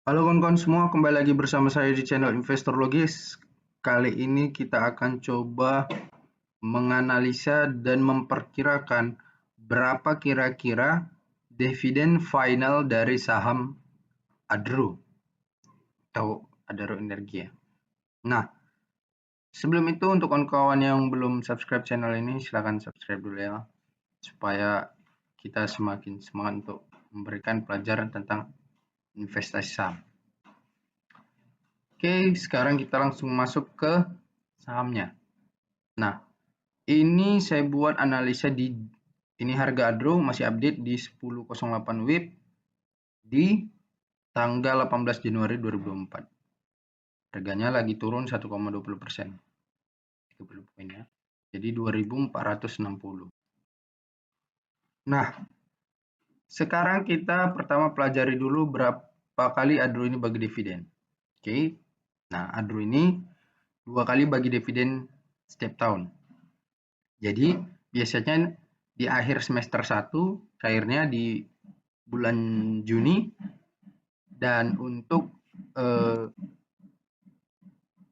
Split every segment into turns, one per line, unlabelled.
Halo kawan-kawan semua, kembali lagi bersama saya di channel Investor Logis. Kali ini kita akan coba menganalisa dan memperkirakan berapa kira-kira dividen final dari saham Adro atau Adaro Energi ya. Nah, sebelum itu untuk kawan-kawan yang belum subscribe channel ini, silahkan subscribe dulu ya, supaya kita semakin semangat untuk memberikan pelajaran tentang investasi saham. Oke, sekarang kita langsung masuk ke sahamnya. Nah, ini saya buat analisa ini harga Adro masih update di 10.08 WIB di tanggal 18 Januari 2024. Harganya lagi turun 1,20%. 30 poin ya. Jadi 2.460. Nah, sekarang kita pertama pelajari dulu berapa kali Adro ini bagi dividen. Oke. Nah, Adro ini 2 kali bagi dividen setiap tahun. Jadi biasanya di akhir semester 1, cairnya di bulan Juni, dan untuk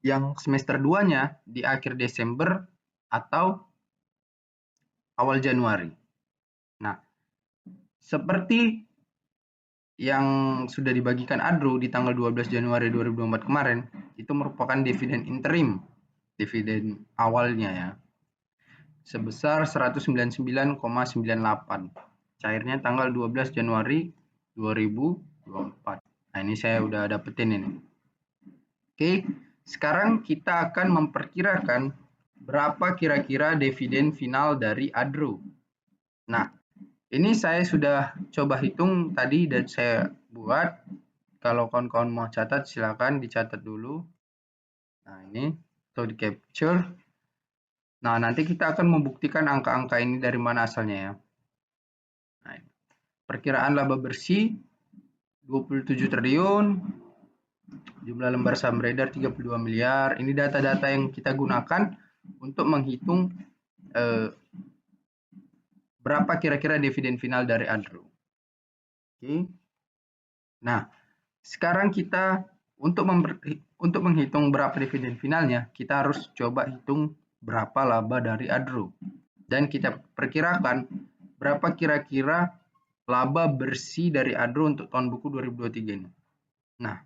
yang semester 2-nya di akhir Desember atau awal Januari. Nah, seperti yang sudah dibagikan Adro di tanggal 12 Januari 2024 kemarin, itu merupakan dividen interim, dividen awalnya ya, sebesar 199,98. Cairnya tanggal 12 Januari 2024. Nah, ini saya udah dapetin ini. Oke, sekarang kita akan memperkirakan berapa kira-kira dividen final dari Adro. Nah, ini saya sudah coba hitung tadi dan saya buat. Kalau kawan-kawan mau catat, silakan dicatat dulu. Nah, ini atau di capture. Nah, nanti kita akan membuktikan angka-angka ini dari mana asalnya ya. Nah, perkiraan laba bersih 27 triliun, jumlah lembar saham beredar 32 miliar. Ini data-data yang kita gunakan untuk menghitung berapa kira-kira dividen final dari Adro. Oke. Nah, sekarang kita untuk menghitung berapa dividen finalnya, kita harus coba hitung berapa laba dari Adro. Dan kita perkirakan berapa kira-kira laba bersih dari Adro untuk tahun buku 2023 ini. Nah,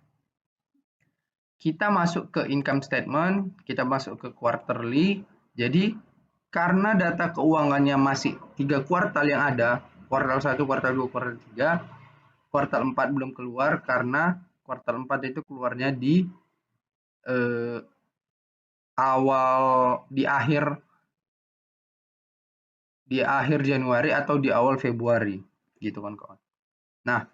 kita masuk ke income statement, kita masuk ke quarterly. Jadi, karena data keuangannya masih 3 kuartal yang ada, kuartal 1, kuartal 2, kuartal 3, kuartal 4 belum keluar karena kuartal 4 itu keluarnya di akhir Januari atau di awal Februari gitu kan kawan. Nah,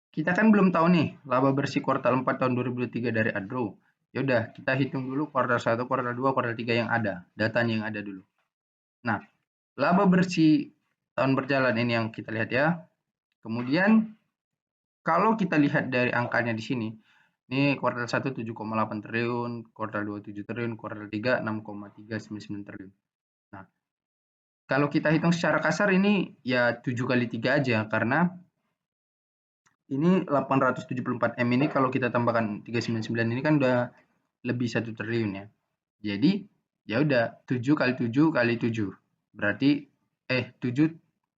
kita kan belum tahu nih laba bersih kuartal 4 tahun 2023 dari Adro. Ya udah, kita hitung dulu kuartal 1, kuartal 2, kuartal 3 yang ada, datanya yang ada dulu. Nah, laba bersih tahun berjalan ini yang kita lihat ya. Kemudian kalau kita lihat dari angkanya di sini, ini kuartal 1 7,8 triliun, kuartal 2 7 triliun, kuartal 3 6,399 triliun. Nah, kalau kita hitung secara kasar ini ya 7 kali 3 aja karena ini 874 M ini kalau kita tambahkan 399 ini kan udah lebih 1 triliun ya. Jadi ya udah 7 kali 7 kali 7. Berarti 7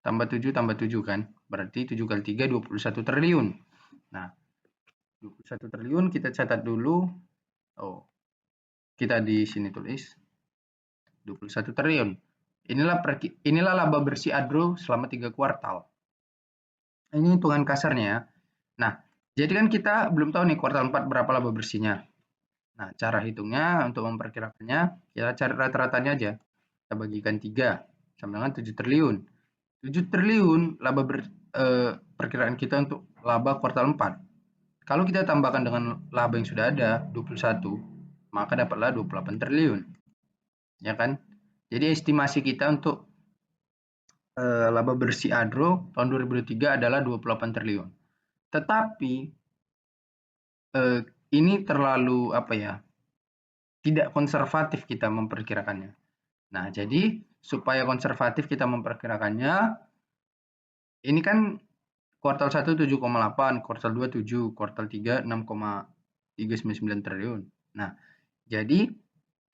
tambah 7 tambah 7 kan. Berarti 7 kali 3 21 triliun. Nah, 21 triliun kita catat dulu. Oh, kita di sini tulis 21 triliun. Inilah laba bersih Adro selama 3 kuartal. Ini hitungan kasarnya ya. Nah, jadi kan kita belum tahu nih kuartal 4 berapa laba bersihnya. Nah, cara hitungnya untuk memperkirakannya, kita cari rata-ratanya aja. Kita bagikan 3, sama dengan 7 triliun. 7 triliun perkiraan kita untuk laba kuartal 4. Kalau kita tambahkan dengan laba yang sudah ada, 21, maka dapatlah 28 triliun. Ya kan? Jadi estimasi kita untuk laba bersih Adro tahun 2023 adalah 28 triliun. Tetapi ini terlalu tidak konservatif kita memperkirakannya. Nah, jadi supaya konservatif kita memperkirakannya, ini kan Kuartal 1 7,8, kuartal 2 7, kuartal 3 6,399 triliun. Nah, jadi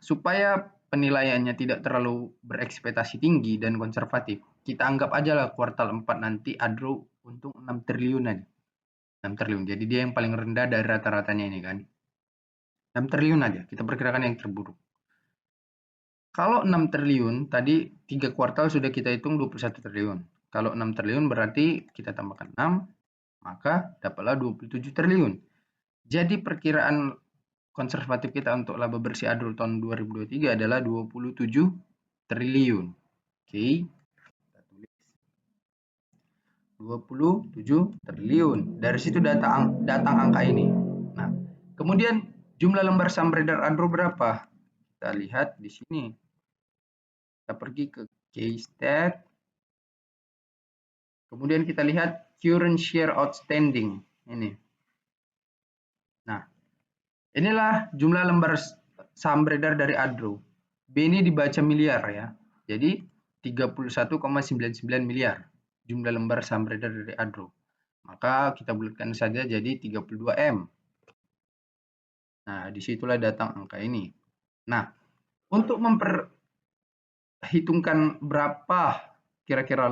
supaya penilaiannya tidak terlalu berekspektasi tinggi dan konservatif, kita anggap aja lah kuartal 4 nanti Adro untung 6 triliun aja. 6 triliun. Jadi dia yang paling rendah dari rata-ratanya ini kan. 6 triliun aja, kita perkirakan yang terburuk. Kalau 6 triliun, tadi 3 kuartal sudah kita hitung 21 triliun. Kalau 6 triliun berarti kita tambahkan 6, maka dapatlah 27 triliun. Jadi perkiraan konservatif kita untuk laba bersih Adro tahun 2023 adalah 27 triliun. Oke, kita tulis 27 triliun. Dari situ datang angka ini. Nah, kemudian jumlah lembar saham beredar Adro berapa? Kita lihat di sini. Kita pergi ke case stat. Kemudian kita lihat current share outstanding. Ini. Nah, inilah jumlah lembar saham beredar dari Adro. B ini dibaca miliar ya. Jadi 31,99 miliar jumlah lembar saham beredar dari Adro. Maka kita bulatkan saja jadi 32 M. Nah, disitulah datang angka ini. Nah, untuk memperhitungkan berapa kira-kira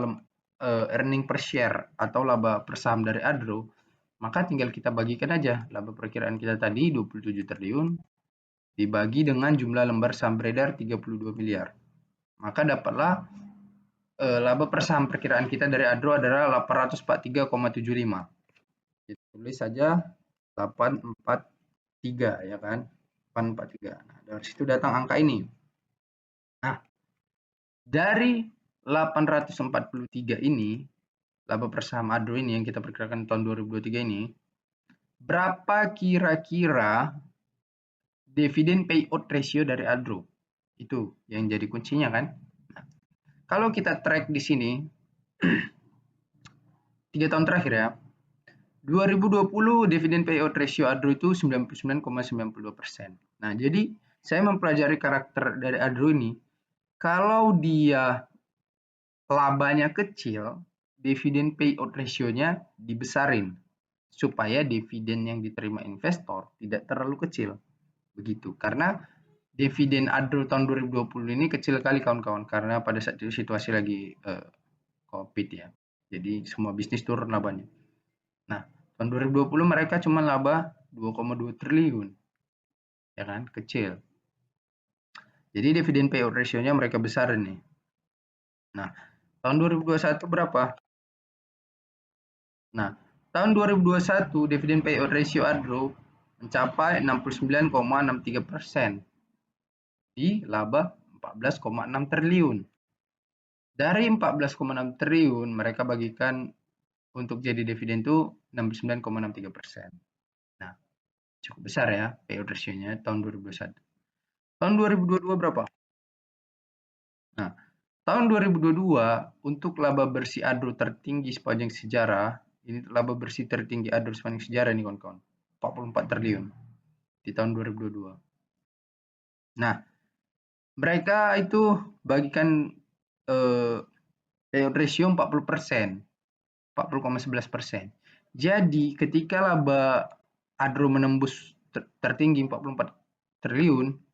earning per share atau laba per saham dari Adro, maka tinggal kita bagikan aja laba perkiraan kita tadi 27 triliun dibagi dengan jumlah lembar saham beredar 32 miliar. Maka dapatlah laba per saham perkiraan kita dari Adro adalah 843,75. Kita tulis saja 843 ya kan. 843. Nah, dari situ datang angka ini. Nah, dari 843 ini, laba per saham Adro ini yang kita perkirakan tahun 2023 ini, berapa kira-kira dividen payout ratio dari Adro? Itu yang jadi kuncinya kan. Nah, kalau kita track di sini 3 tahun terakhir ya. 2020 dividen payout ratio Adro itu 99,92%. Nah, jadi saya mempelajari karakter dari Adro ini. Kalau dia labanya kecil, dividen payout ratio-nya dibesarin supaya dividen yang diterima investor tidak terlalu kecil. Begitu. Karena dividen Adro tahun 2020 ini kecil kali kawan-kawan karena pada saat itu situasi lagi Covid ya. Jadi semua bisnis turun labanya. Nah, tahun 2020 mereka cuma laba 2,2 triliun. Ya kan? Kecil. Jadi dividen payout ratio-nya mereka besar nih. Nah, tahun 2021 berapa? Nah, tahun 2021 dividen payout ratio Adro mencapai 69,63% di laba 14,6 triliun. Dari 14,6 triliun mereka bagikan untuk jadi dividen itu 69,63%. Nah, cukup besar ya payout ratio-nya tahun 2021. Tahun 2022 berapa? Nah, tahun 2022 untuk laba bersih Adro tertinggi sepanjang sejarah, ini laba bersih tertinggi Adro sepanjang sejarah nih kawan-kawan, 44 triliun di tahun 2022. Nah, mereka itu bagikan payout ratio 40%, 40,11%. Jadi ketika laba Adro menembus tertinggi 44 triliun,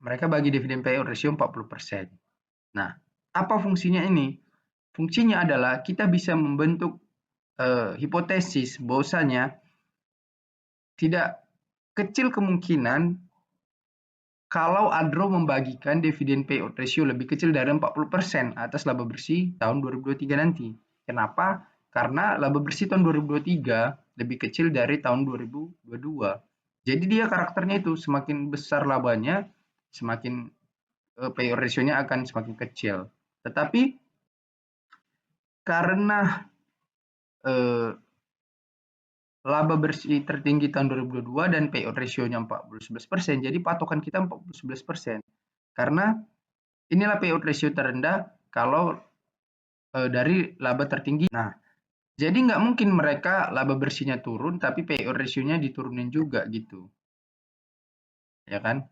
mereka bagi dividen payout ratio 40%. Nah, apa fungsinya ini? Fungsinya adalah kita bisa membentuk hipotesis bahwasanya tidak kecil kemungkinan kalau Adro membagikan dividen payout ratio lebih kecil dari 40% atas laba bersih tahun 2023 nanti. Kenapa? Karena laba bersih tahun 2023 lebih kecil dari tahun 2022. Jadi dia karakternya itu semakin besar labanya, semakin payout ratio-nya akan semakin kecil. Tetapi karena laba bersih tertinggi tahun 2022 dan payout ratio-nya 40-11%, jadi patokan kita 40-11%. Karena inilah payout ratio terendah kalau dari laba tertinggi. Nah, jadi nggak mungkin mereka laba bersihnya turun, tapi payout ratio-nya diturunin juga gitu. Ya kan?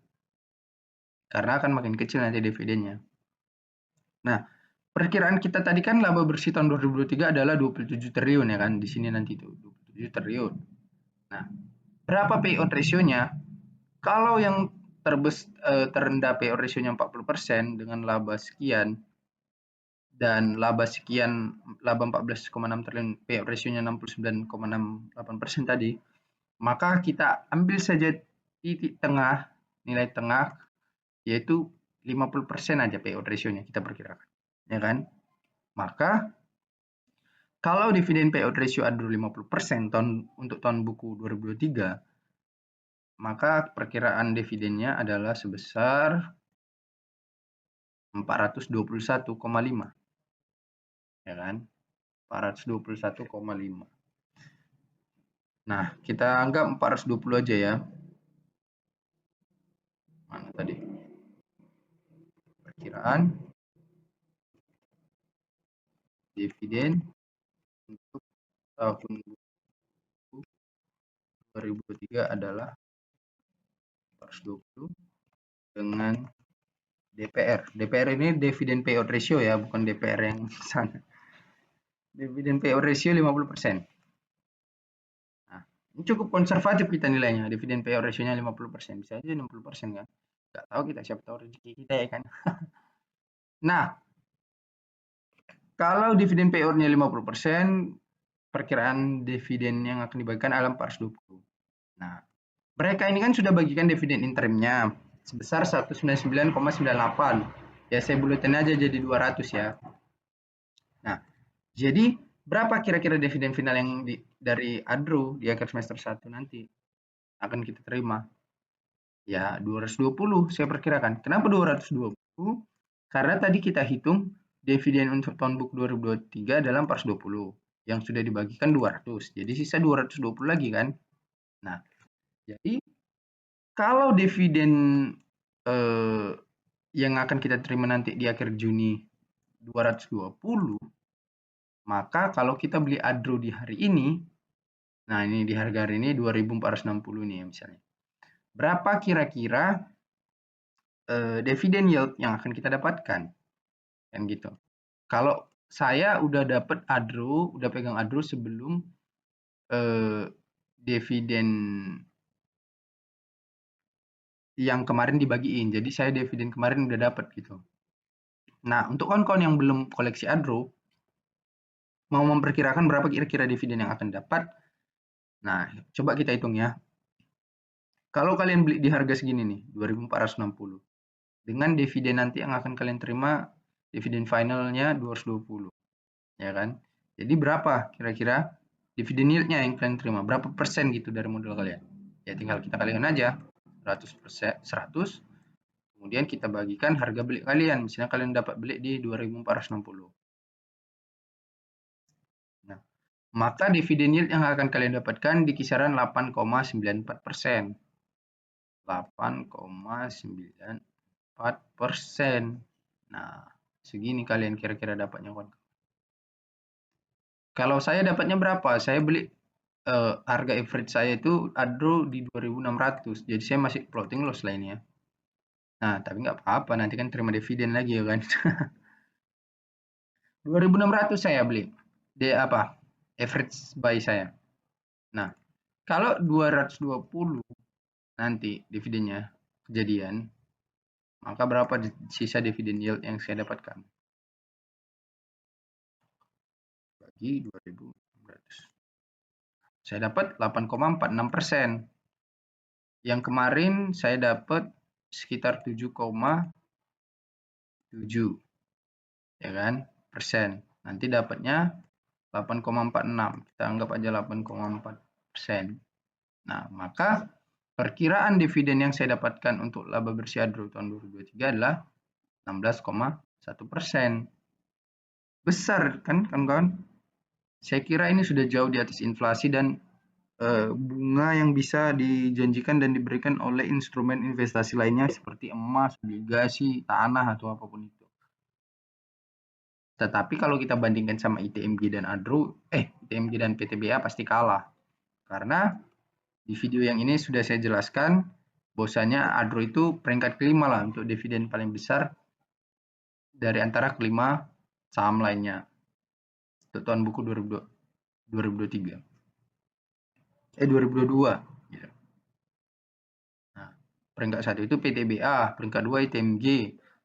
Karena akan makin kecil nanti dividennya. Nah, perkiraan kita tadi kan laba bersih tahun 2023 adalah 27 triliun ya kan, di sini nanti tuh 27 triliun. Nah, berapa payout ratio-nya? Kalau yang terendah payout ratio-nya 40% dengan laba sekian dan laba 14,6 triliun, payout ratio-nya 69,68% tadi, maka kita ambil saja titik tengah, nilai tengah, yaitu 50% aja payout ratio-nya kita perkirakan, ya kan? Maka kalau dividen payout ratio Adro 50% untuk tahun buku 2023, maka perkiraan dividennya adalah sebesar 421,5, ya kan? 421,5. Nah, kita anggap 420 aja ya. Mana tadi? Perkiraan dividen untuk tahun 2023 adalah 420 dengan DPR. DPR ini dividen payout ratio ya, bukan DPR yang sana. Dividen payout ratio 50%. Nah, ini cukup konservatif kita nilainya. Dividen payout ratio-nya 50%. Bisa aja 60% kan. Nggak tahu kita, siapa tahu rezeki kita ya kan. Nah, kalau dividen payout-nya 50%, perkiraan dividen yang akan dibagikan adalah 420. Nah, mereka ini kan sudah bagikan dividen interimnya sebesar 199,98. Ya, saya buletin aja jadi 200 ya. Nah, jadi berapa kira-kira dividen final yang dari Adro di akhir semester 1 nanti akan kita terima? Ya, 220 saya perkirakan. Kenapa 220? Karena tadi kita hitung dividen untuk tahun book 2023 adalah 420 yang sudah dibagikan 200. Jadi sisa 220 lagi kan. Nah, jadi kalau dividen yang akan kita terima nanti di akhir Juni 220, maka kalau kita beli Adro di hari ini, nah ini di harga hari ini 2460 nih misalnya. Berapa kira-kira dividen yield yang akan kita dapatkan? Kan gitu. Kalau saya udah dapat Adro, udah pegang Adro sebelum dividen yang kemarin dibagiin. Jadi saya dividen kemarin udah dapat gitu. Nah, untuk kawan-kawan yang belum koleksi Adro, mau memperkirakan berapa kira-kira dividen yang akan dapat. Nah, coba kita hitung ya. Kalau kalian beli di harga segini nih, 2460. Dengan dividen nanti yang akan kalian terima, dividen finalnya 220. Ya kan? Jadi berapa kira-kira dividen yield-nya yang kalian terima? Berapa persen gitu dari modal kalian? Ya tinggal kita kalikan aja. 100%, 100. Kemudian kita bagikan harga beli kalian. Misalnya kalian dapat beli di 2460. Nah, maka dividen yield yang akan kalian dapatkan di kisaran 8,94%. 8,94%. Nah, segini kalian kira-kira dapatnya, kawan. Kalau saya dapatnya berapa? Saya beli harga average saya itu Adro di 2.600. Jadi saya masih floating loss lah ini ya. Nah, tapi nggak apa-apa, nanti kan terima dividen lagi ya kan. 2.600 saya beli. Dia apa? Average buy saya. Nah, kalau 220 nanti dividennya kejadian, maka berapa sisa dividen yield yang saya dapatkan? Bagi 2.600. Saya dapat 8,46%. Yang kemarin saya dapat sekitar 7,7 ya kan persen. Nanti dapatnya 8,46. Kita anggap aja 8,4%. Nah, maka perkiraan dividen yang saya dapatkan untuk laba bersih Adro tahun 2023 adalah 16,1%. Besar kan kawan-kawan? Saya kira ini sudah jauh di atas inflasi dan bunga yang bisa dijanjikan dan diberikan oleh instrumen investasi lainnya seperti emas, obligasi, tanah, atau apapun itu. Tetapi kalau kita bandingkan sama ITMG dan Adro, ITMG dan PTBA pasti kalah. Karena di video yang ini sudah saya jelaskan, bahwasanya Adro itu peringkat kelima lah untuk dividen paling besar dari antara kelima saham lainnya untuk tahun buku 2023. 2022. Gitu. Nah, peringkat 1 itu PTBA, peringkat 2 ITMG,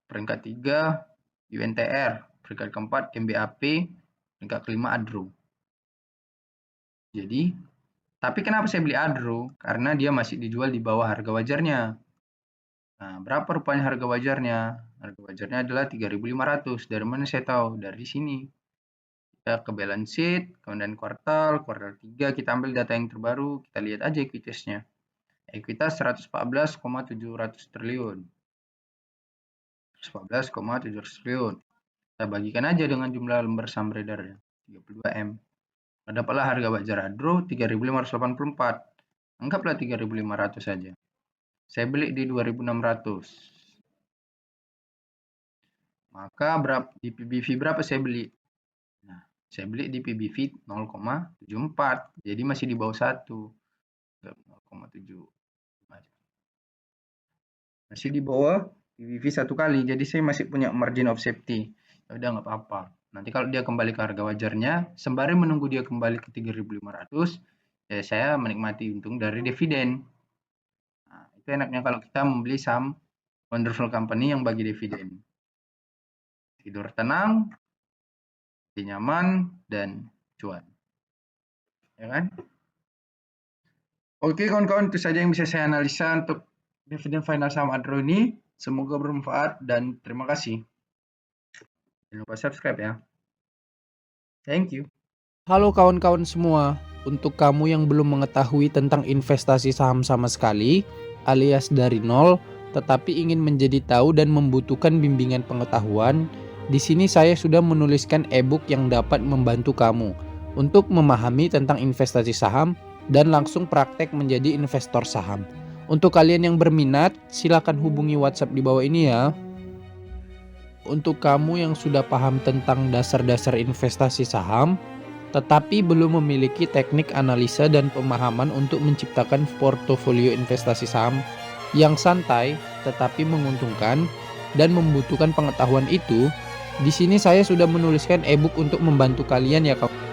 peringkat 3 UNTR, peringkat keempat MBAP, peringkat kelima Adro. Jadi, tapi kenapa saya beli Adro? Karena dia masih dijual di bawah harga wajarnya. Nah, berapa rupanya harga wajarnya? Harga wajarnya adalah 3.500. Dari mana saya tahu? Dari sini. Kita ke balance sheet, kemudian kuartal 3 kita ambil data yang terbaru, kita lihat aja ekuitasnya. Ekuitas 114,700 triliun. 114,700 triliun. Kita bagikan aja dengan jumlah lembar saham beredar 32M. Dapatlah harga wajar Adro 3.584. Anggaplah 3.500 saja. Saya beli di 2.600. Maka di PBV berapa saya beli? Nah, saya beli di PBV 0,74. Jadi masih di bawah 1. 0,7. Masih di bawah PBV 1 kali. Jadi saya masih punya margin of safety. Ya udah nggak apa-apa. Nanti kalau dia kembali ke harga wajarnya, sembari menunggu dia kembali ke 3.500, ya saya menikmati untung dari dividen. Nah, itu enaknya kalau kita membeli saham wonderful company yang bagi dividen. Tidur tenang, nyaman, dan cuan. Ya kan? Oke kawan-kawan, itu saja yang bisa saya analisa untuk dividen final saham Adro ini. Semoga bermanfaat dan terima kasih. Jangan lupa subscribe ya. Thank you.
Halo kawan-kawan semua, untuk kamu yang belum mengetahui tentang investasi saham sama sekali, alias dari nol, tetapi ingin menjadi tahu dan membutuhkan bimbingan pengetahuan, di sini saya sudah menuliskan e-book yang dapat membantu kamu untuk memahami tentang investasi saham dan langsung praktek menjadi investor saham. Untuk kalian yang berminat, silakan hubungi WhatsApp di bawah ini ya. Untuk kamu yang sudah paham tentang dasar-dasar investasi saham, tetapi belum memiliki teknik analisa dan pemahaman untuk menciptakan portofolio investasi saham yang santai tetapi menguntungkan dan membutuhkan pengetahuan itu, di sini saya sudah menuliskan e-book untuk membantu kalian ya kawan.